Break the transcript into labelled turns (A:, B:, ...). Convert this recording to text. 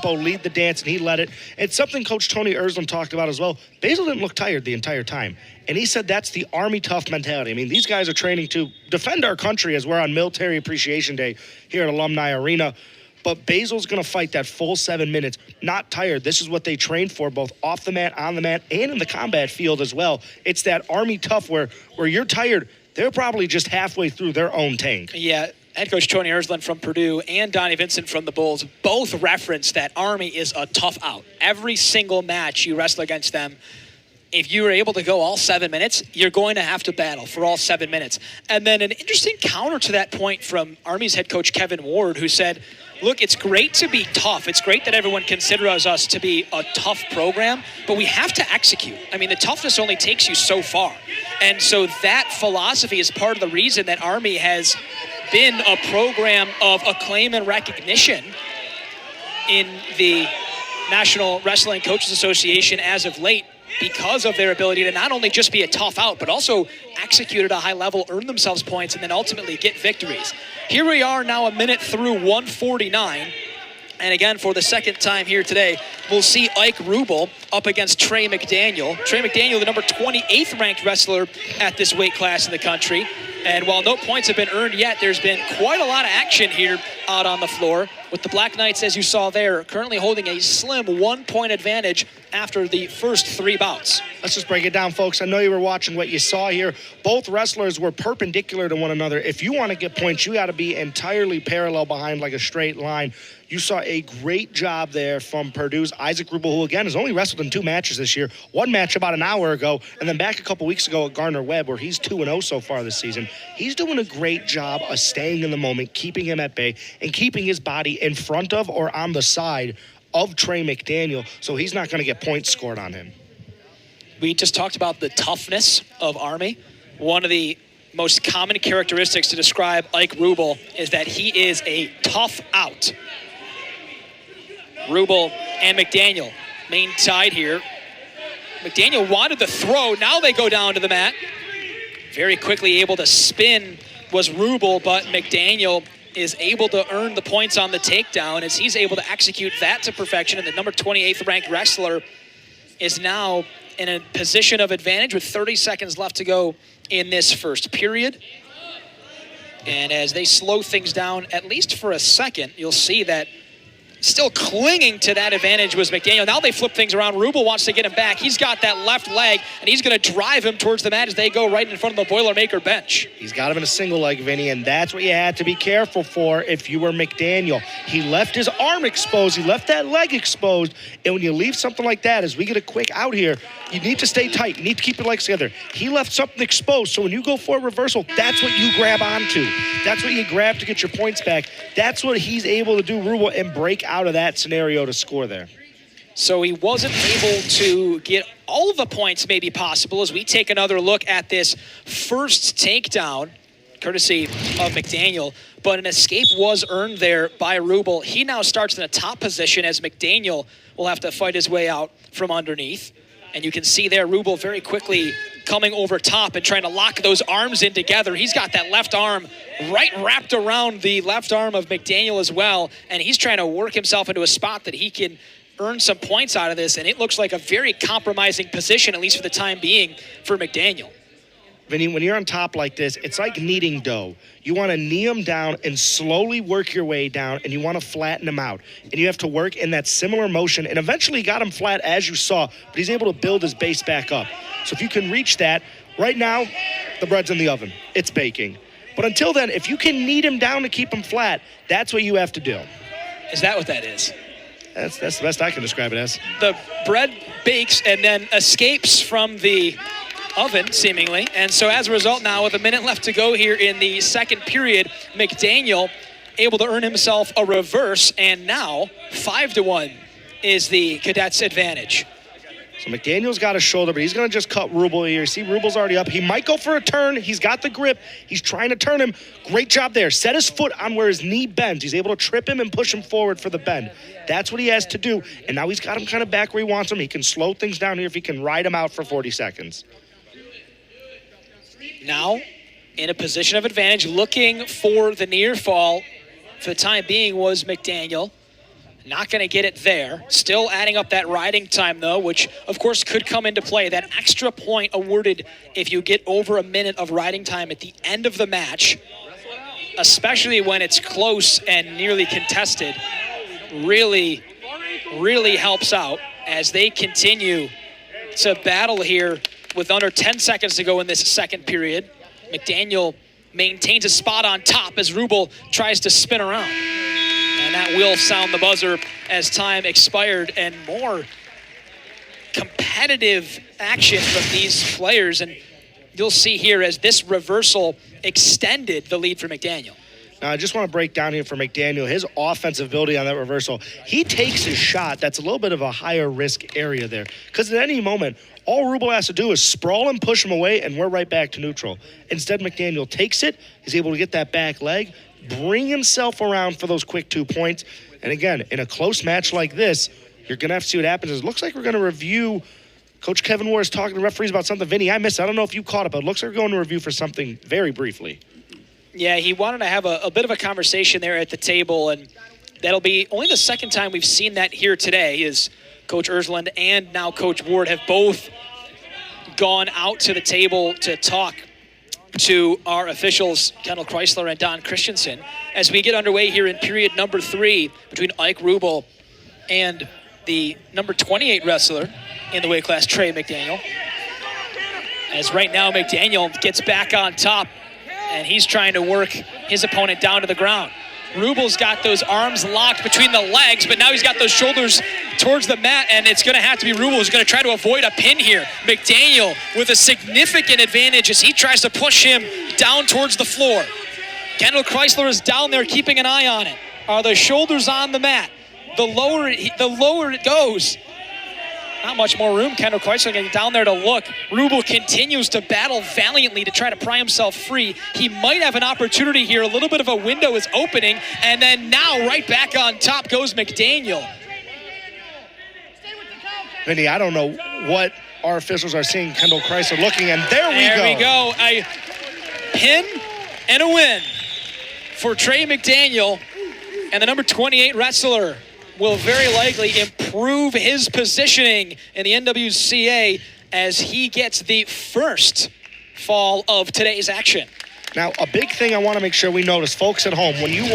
A: tempo, lead the dance, and he led it. It's something Coach Tony Ersland talked about as well. Basil didn't look tired the entire time. And he said that's the Army tough mentality. I mean, these guys are training to defend our country as we're on Military Appreciation Day here at Alumni Arena. But Basil's going to fight that full 7 minutes, not tired. This is what they train for, both off the mat, on the mat, and in the combat field as well. It's that Army tough where you're tired. They're probably just halfway through their own tank.
B: Yeah, head coach Tony Ersland from Purdue and Donnie Vincent from the Bulls both referenced that Army is a tough out. Every single match you wrestle against them, if you were able to go all 7 minutes, you're going to have to battle for all 7 minutes. And then an interesting counter to that point from Army's head coach Kevin Ward, who said, look, it's great to be tough. It's great that everyone considers us to be a tough program, but we have to execute. I mean, the toughness only takes you so far. And so that philosophy is part of the reason that Army has been a program of acclaim and recognition in the National Wrestling Coaches Association as of late, because of their ability to not only just be a tough out, but also execute at a high level, earn themselves points, and then ultimately get victories. Here we are now, a minute through 149. And again, for the second time here today, we'll see Ike Ruble up against Trae McDaniel. Trae McDaniel, the number 28th ranked wrestler at this weight class in the country. And while no points have been earned yet, there's been quite a lot of action here out on the floor, with the Black Knights, as you saw there, currently holding a slim 1-point advantage after the first 3 bouts.
A: Let's just break it down, folks. I know you were watching what you saw here. Both wrestlers were perpendicular to one another. If you want to get points, you got to be entirely parallel behind like a straight line. You saw a great job there from Purdue's Isaac Ruble, who, again, has only wrestled in 2 matches this year. 1 match about an hour ago, and then back a couple weeks ago at Gardner-Webb, where he's 2-0 so far this season. He's doing a great job of staying in the moment, keeping him at bay, and keeping his body in front of or on the side of Trae McDaniel, so he's not going to get points scored on him.
B: We just talked about the toughness of Army. One of the most common characteristics to describe Ike Ruble is that he is a tough out. Ruble and McDaniel, main side here. McDaniel wanted the throw. Now they go down to the mat. Very quickly able to spin was Ruble, but McDaniel is able to earn the points on the takedown as he's able to execute that to perfection. And the number 28th ranked wrestler is now in a position of advantage with 30 seconds left to go in this first period. And as they slow things down, at least for a second, you'll see that still clinging to that advantage was McDaniel. Now they flip things around. Ruble wants to get him back. He's got that left leg, and he's going to drive him towards the mat as they go right in front of the Boilermaker bench.
A: He's got him in a single leg, Vinny, and that's what you had to be careful for if you were McDaniel. He left his arm exposed. He left that leg exposed. And when you leave something like that, as we get a quick out here, you need to stay tight. You need to keep your legs together. He left something exposed, so when you go for a reversal, that's what you grab onto. That's what you grab to get your points back. That's what he's able to do, Ruble, and break out of that scenario to score there.
B: So he wasn't able to get all of the points maybe possible as we take another look at this first takedown, courtesy of McDaniel, but an escape was earned there by Ruble. He now starts in a top position as McDaniel will have to fight his way out from underneath. And you can see there Ruble very quickly coming over top and trying to lock those arms in together. He's got that left arm right wrapped around the left arm of McDaniel as well, and he's trying to work himself into a spot that he can earn some points out of this, and it looks like a very compromising position, at least for the time being, for McDaniel.
A: Vinny, when you're on top like this, it's like kneading dough. You want to knee them down and slowly work your way down, and you want to flatten them out. And you have to work in that similar motion, and eventually got him flat, as you saw, but he's able to build his base back up. So if you can reach that, right now, the bread's in the oven. It's baking. But until then, if you can knead him down to keep him flat, that's what you have to do.
B: Is that what that is?
A: That's the best I can describe it as.
B: The bread bakes and then escapes from the oven, seemingly. And so as a result now, with a minute left to go here in the second period, McDaniel able to earn himself a reverse, and now 5-1 is the Cadets' advantage.
A: So McDaniel's got a shoulder, but he's going to just cut Ruble here. See, Ruble's already up. He might go for a turn. He's got the grip. He's trying to turn him. Great job there. Set his foot on where his knee bends. He's able to trip him and push him forward for the bend. That's what he has to do. And now he's got him kind of back where he wants him. He can slow things down here if he can ride him out for 40 seconds.
B: Now in a position of advantage, looking for the near fall for the time being was McDaniel. Not going to get it there. Still adding up that riding time, though, which, of course, could come into play. That extra point awarded if you get over a minute of riding time at the end of the match, especially when it's close and nearly contested, really, really helps out as they continue to battle here with under 10 seconds to go in this second period. McDaniel maintains a spot on top as Ruble tries to spin around. And that will sound the buzzer as time expired, and more competitive action from these players. And you'll see here as this reversal extended the lead for McDaniel.
A: Now, I just want to break down here for McDaniel, his offensive ability on that reversal. He takes his shot that's a little bit of a higher risk area there, because at any moment, all Ruble has to do is sprawl and push him away, and we're right back to neutral. Instead, McDaniel takes it. He's able to get that back leg, bring himself around for those quick 2 points. And again, in a close match like this, you're going to have to see what happens. It looks like we're going to review. Coach Kevin Ward is talking to referees about something. Vinny, I missed it. I don't know if you caught it, but it looks like we're going to review for something very briefly.
B: Yeah, he wanted to have a bit of a conversation there at the table, and that'll be only the second time we've seen that here today. Is Coach Ersland and now Coach Ward have both gone out to the table to talk to our officials, Kendall Chrysler and Don Christensen, as we get underway here in period number 3 between Ike Ruble and the number 28 wrestler in the weight class, Trae McDaniel. As right now McDaniel gets back on top, and he's trying to work his opponent down to the ground. Ruble's got those arms locked between the legs, but now he's got those shoulders towards the mat, and it's going to have to be Ruble who's going to try to avoid a pin here. McDaniel with a significant advantage as he tries to push him down towards the floor. Kendall Chrysler is down there keeping an eye on it. Are the shoulders on the mat? The lower it goes. Not much more room. Kendall Chrysler getting down there to look. Ruble continues to battle valiantly to try to pry himself free. He might have an opportunity here. A little bit of a window is opening, and then now right back on top goes McDaniel.
A: Vinny, I don't know what our officials are seeing Kendall Chrysler looking, and there we go.
B: A pin and a win for Trae McDaniel, and the number 28 wrestler will very likely improve his positioning in the NWCA as he gets the first fall of today's action.
A: Now, a big thing I want to make sure we notice, folks at home, when you watch